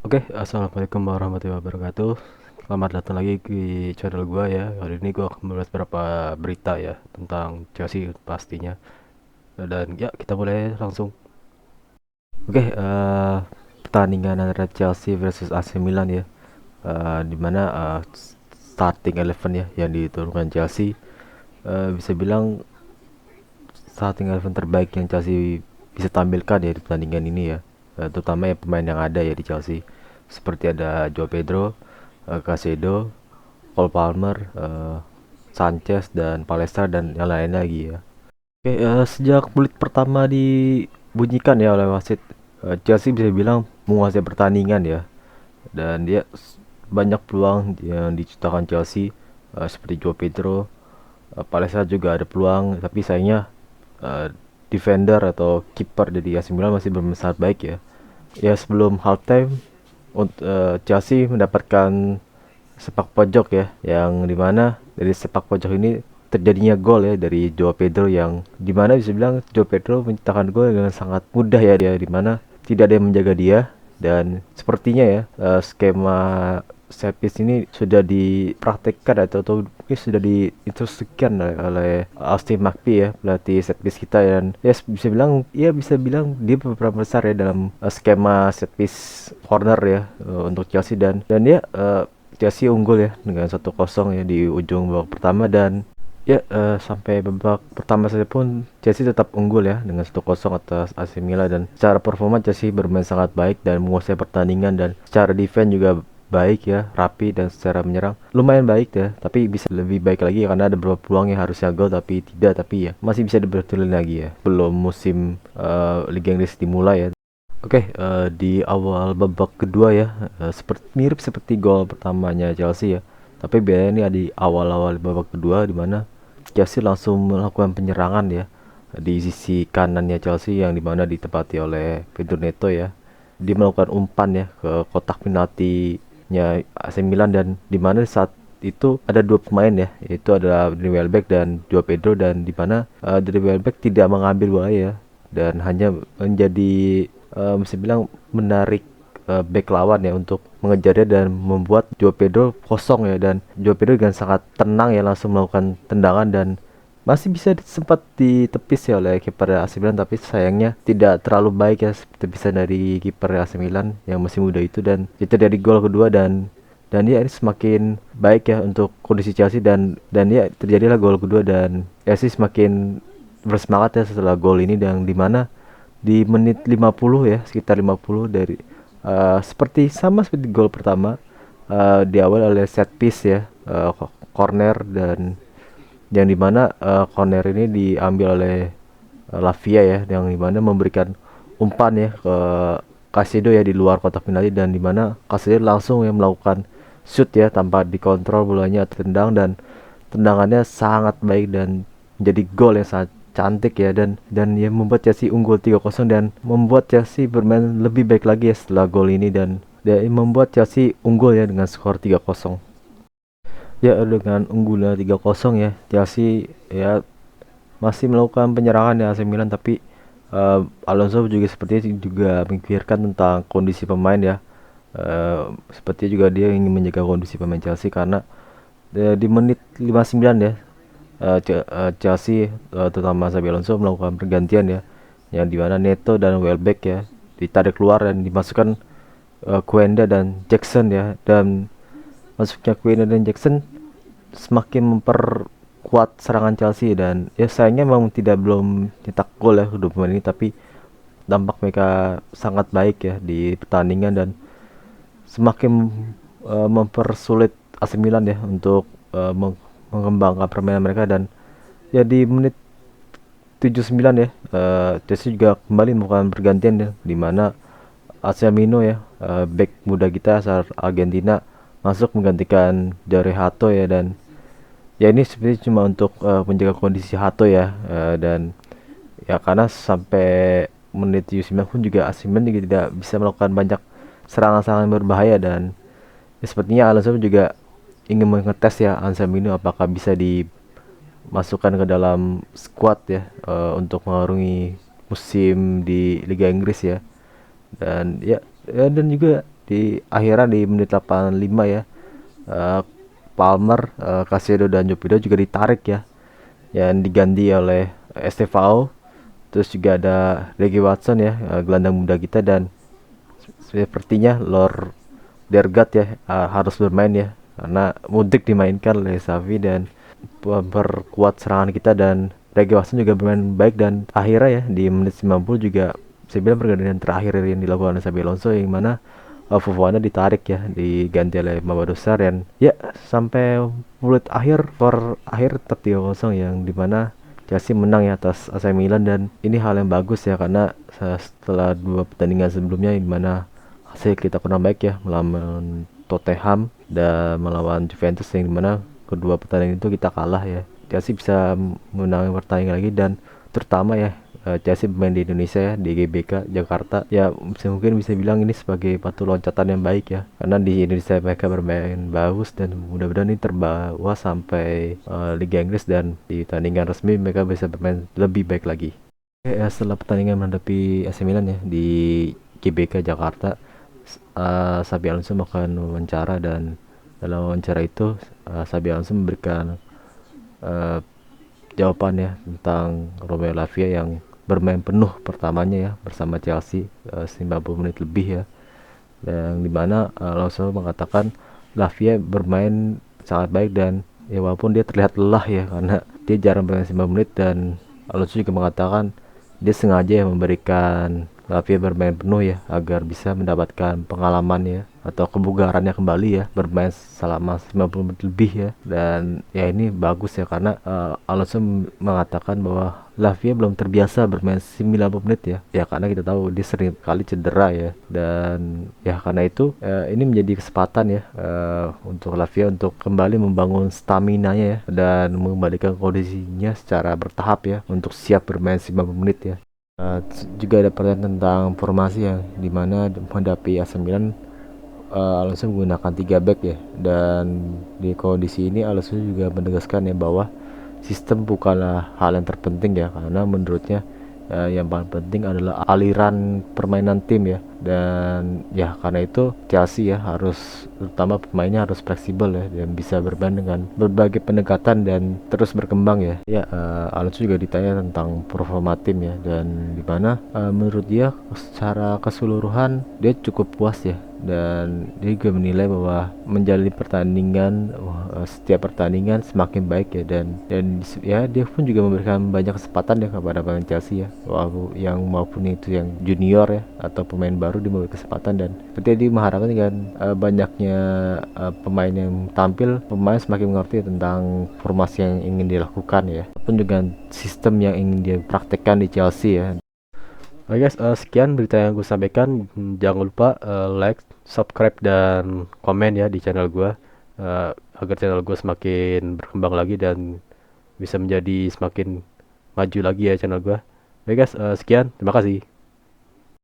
Oke, assalamualaikum warahmatullahi wabarakatuh. Selamat datang lagi di channel gua ya. Kali ini gua akan membahas beberapa berita ya tentang Chelsea pastinya. Dan ya kita mulai langsung. Oke, pertandingan antara Chelsea versus AC Milan ya. Dimana starting eleven ya yang diturunkan Chelsea. Bisa bilang starting eleven terbaik yang Chelsea bisa tampilkan ya di pertandingan ini ya. Terutama ya pemain yang ada ya di Chelsea. Seperti ada Joao Pedro, Caicedo, Cole Palmer, Sanchez dan Palestra dan yang lain lagi ya. Oke, sejak menit pertama dibunyikan ya oleh wasit, Chelsea bisa bilang menguasai pertandingan ya. Dan dia banyak peluang yang diciptakan Chelsea, seperti Joao Pedro, Palestra juga ada peluang, tapi sayangnya eh, defender atau kiper dari AC Milan masih bermain sangat baik ya. Ya sebelum halftime, Chelsea mendapatkan sepak pojok ya, yang dimana dari sepak pojok ini terjadinya gol ya dari Joao Pedro, yang dimana bisa bilang Joao Pedro menciptakan gol dengan sangat mudah ya, dia dimana tidak ada yang menjaga dia. Dan sepertinya ya skema set piece ini sudah dipraktekkan atau mungkin sudah diinstruksikan oleh Austin McPhee ya, pelatih set piece kita. Dan ya bisa bilang dia berperan besar ya dalam skema set piece corner ya untuk Chelsea. Dan ya Chelsea unggul ya dengan 1-0 ya di ujung babak pertama. Dan ya sampai babak pertama saja pun Chelsea tetap unggul ya dengan 1-0 atas AC Milan. Dan secara performa Chelsea bermain sangat baik dan menguasai pertandingan, dan secara defense juga baik ya, rapi, dan secara menyerang lumayan baik ya, tapi bisa lebih baik lagi karena ada beberapa peluang yang harusnya gol tapi tidak, tapi ya masih bisa dibetulin lagi ya, belum musim Liga Inggris dimulai ya. Oke, di awal babak kedua ya, mirip seperti gol pertamanya Chelsea ya. Tapi bedanya ini ada di awal-awal babak kedua, di mana Chelsea langsung melakukan penyerangan ya di sisi kanannya Chelsea, yang dimana ditempati oleh Pedro Neto ya. Dia melakukan umpan ya ke kotak penaltinya AC Milan, dan dimana saat itu ada dua pemain ya, yaitu ada Danny Welbeck dan Joao Pedro. Dan dimana Danny Welbeck tidak mengambil bola ya, dan hanya menjadi bisa bilang menarik back lawan ya untuk mengejarnya dan membuat Joao Pedro kosong ya. Dan Joao Pedro dengan sangat tenang ya langsung melakukan tendangan, dan masih bisa sempat ditepis ya oleh kiper AC Milan, tapi sayangnya tidak terlalu baik ya tepisan dari kiper AC Milan yang masih muda itu. Dan itu dari gol kedua. Dan ya ini semakin baik ya untuk kondisi Chelsea. Dan ya terjadilah gol kedua, dan Chelsea semakin bersemangat ya setelah gol ini. Dan dimana di menit 50 ya, sekitar 50 dari seperti sama seperti gol pertama, di awal oleh set piece ya, corner. Dan yang dimana corner ini diambil oleh Lavia ya, yang dimana memberikan umpan ya ke Caicedo ya di luar kotak penalti. Dan dimana Caicedo langsung yang melakukan shoot ya tanpa dikontrol, bolanya tendang, dan tendangannya sangat baik dan menjadi gol yang sangat cantik ya. Dan ya membuat Chelsea unggul 3-0, dan membuat Chelsea bermain lebih baik lagi ya setelah gol ini. Dan membuat Chelsea unggul ya dengan skor 3-0. Ya dengan unggulnya 3-0 ya, Chelsea ya masih melakukan penyerangan ya AC Milan, tapi Alonso juga sepertinya juga memikirkan tentang kondisi pemain ya. Sepertinya juga dia ingin menjaga kondisi pemain Chelsea, karena di menit 59 ya, Chelsea terutama Xabi Alonso melakukan pergantian ya, yang dimana Neto dan Welbeck ya ditarik keluar dan dimasukkan Kuenda dan Jackson ya. Dan masuknya Kuenda dan Jackson semakin memperkuat serangan Chelsea. Dan ya sayangnya memang belum cetak gol ya kedua pemain ini, tapi dampak mereka sangat baik ya di pertandingan, dan semakin mempersulit AC Milan ya untuk mengembangkan permainan mereka. Dan ya di menit 79 ya, Chelsea juga kembali melakukan pergantian ya, di mana Mino ya, back muda kita asal Argentina, masuk menggantikan Jare Hato ya. Dan ya ini sebenarnya cuma untuk menjaga kondisi Hato ya, dan ya karena sampai menit 79 pun juga AC Milan juga tidak bisa melakukan banyak serangan-serangan yang berbahaya. Dan ya, sepertinya Alonso juga ingin mengetes ya Anselmino apakah bisa dimasukkan ke dalam squad ya, untuk mengarungi musim di Liga Inggris ya. Dan ya dan juga di akhiran di menit 85 ya. Eh, Palmer, Caicedo dan Jovido juga ditarik ya, yang diganti oleh Estevao. Terus juga ada Reggie Watson ya, gelandang muda kita, dan sepertinya Lord Dergat ya harus bermain ya, karena Mudrik dimainkan oleh Xavi dan memperkuat serangan kita, dan Reggie Watson juga bermain baik. Dan akhirnya ya di menit 90 juga saya bilang pergantian terakhir yang dilakukan oleh Xabi Alonso, yang mana Fofana ditarik ya, diganti oleh Mamadou Sarr, dan ya sampai menit akhir, per akhir tetap 3-0, yang dimana Chelsea menang ya atas AC Milan. Dan ini hal yang bagus ya, karena setelah dua pertandingan sebelumnya di mana hasil kita kurang baik ya, melawan Tottenham dan melawan Juventus, yang dimana kedua pertandingan itu kita kalah ya. Chelsea bisa menang pertandingan lagi, dan terutama ya Chelsea bermain di Indonesia ya, di GBK Jakarta ya, mungkin bisa bilang ini sebagai batu loncatan yang baik ya, karena di Indonesia mereka bermain bagus, dan mudah-mudahan ini terbawa sampai Liga Inggris, dan di pertandingan resmi mereka bisa bermain lebih baik lagi. Ya, setelah pertandingan menghadapi AC Milan ya di GBK Jakarta, Xabi Alonso melakukan wawancara, dan dalam wawancara itu Xabi Alonso memberikan uh, jawaban ya tentang Romeo Lavia yang bermain penuh pertamanya ya bersama Chelsea 90 menit lebih ya, yang dimana Alonso mengatakan Lavia bermain sangat baik, dan ya walaupun dia terlihat lelah ya karena dia jarang bermain 90 menit, dan Alonso juga mengatakan dia sengaja ya memberikan Lavia bermain penuh ya agar bisa mendapatkan pengalaman ya atau kebugarannya kembali ya bermain selama 90 menit lebih ya. Dan ya ini bagus ya, karena Alonso mengatakan bahwa Lavia belum terbiasa bermain 90 menit ya. Ya karena kita tahu dia sering kali cedera ya, dan ya karena itu ini menjadi kesempatan ya untuk Lavia untuk kembali membangun stamina nya ya, dan mengembalikan kondisinya secara bertahap ya untuk siap bermain 90 menit ya. Juga ada pertanyaan tentang formasi yang dimana menghadapi AC Milan, Alonso menggunakan 3 back ya, dan di kondisi ini Alonso juga menegaskan ya bahwa sistem bukanlah hal yang terpenting ya, karena menurutnya yang paling penting adalah aliran permainan tim ya. Dan ya karena itu Chelsea ya harus, terutama pemainnya harus fleksibel ya, dan bisa bermain dengan berbagai pendekatan dan terus berkembang ya. Ya Alonso juga ditanya tentang performa tim ya, dan dimana menurut dia secara keseluruhan dia cukup puas ya, dan dia juga menilai bahwa menjalani pertandingan setiap pertandingan semakin baik ya, dan ya dia pun juga memberikan banyak kesempatan ya kepada pemain Chelsea ya, yang maupun itu yang junior ya atau pemain baru diberi kesempatan. Dan ketika dia mengharapkan dengan banyaknya pemain yang tampil, pemain semakin mengerti tentang formasi yang ingin dilakukan ya, pun juga sistem yang ingin dia praktekkan di Chelsea ya. Oke guys, sekian berita yang gue sampaikan. Jangan lupa like, subscribe, dan komen ya di channel gue, agar channel gue semakin berkembang lagi dan bisa menjadi semakin maju lagi ya channel gue. Oke guys, sekian, terima kasih.